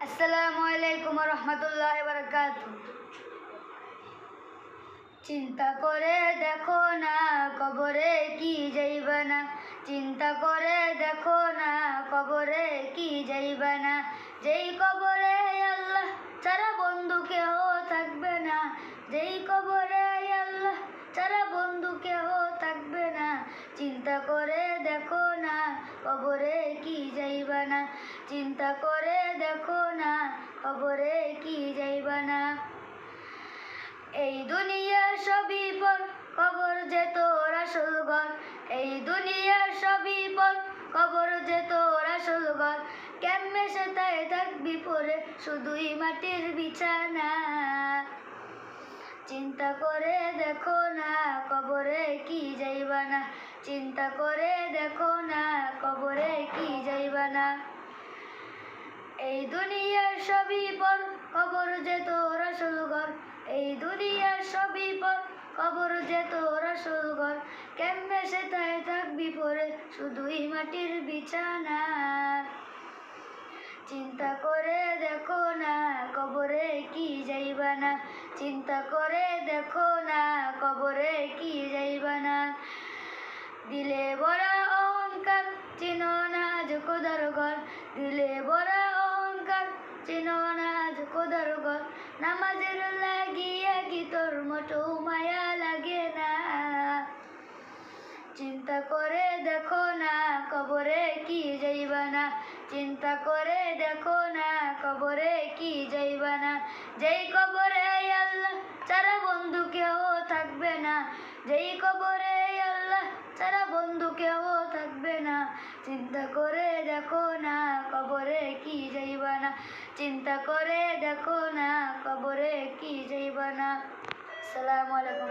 আসসালামু আলাইকুম রহমতুল্লাহি ওয়া বারাকাতুহু। চিন্তা করে দেখো না কবরে কি যাইবা না, চিন্তা করে দেখো না কবরে কি যাইবা না। যেই কবরে আল্লাহ ছাড়া বন্ধু কেহ থাকবে না, যেই কবরে আল্লাহ ছাড়া বন্ধু কেহ থাকবে না। চিন্তা করে দেখো না কবরে কি যাইবা না, চিন্তা করে দেখো না কবরে কি যাইবা না। এই দুনিয়ার সবই পর, কবর যে তোর আসল ঘর। এই দুনিয়ার সবই পর, কবর যে তোর আসল ঘর। কেমনে সে তাই থাকবি পরে শুধুই মাটির বিছানা। চিন্তা করে দেখো না কবরে কি যাইবা না, চিন্তা করে দেখো না কবরে কি যাইবা না। এই দুনিয়ার সবই পর, কবর যে তোর আসল ঘর। এই দুনিয়ার সবই পর, কবর যে তোর আসল ঘর। কেমনে সে তাই থাকবি পরে শুধুই মাটির বিছানা। চিন্তা করে দেখো না কবরে কি যাইবা না, চিন্তা করে দেখো না কবরে কি যাইবা না। দিলে বড়া অহংকার চিনো না আজ খোদার ঘর, দিলে বড়া অহংকার চিনো না আজ খোদার ঘর। নামাজের লাগিয়া কি তোর মোটো মায়া লাগে না। চিন্তা করে দেখো না কবরে কি যাইবা না, চিন্তা করে দেখো না কবরে কি যাইবা না। যেই কবরে আল্লাহ ছাড়া বন্ধু কেউ থাকবে না, যেই কবরে আল্লাহ ছাড়া বন্ধু কেউ থাকবে না। চিন্তা করে দেখো না কবরে কি যাইবা না, চিন্তা করে দেখো না কবরে কি যাইবা না। আসসালামু আলাইকুম।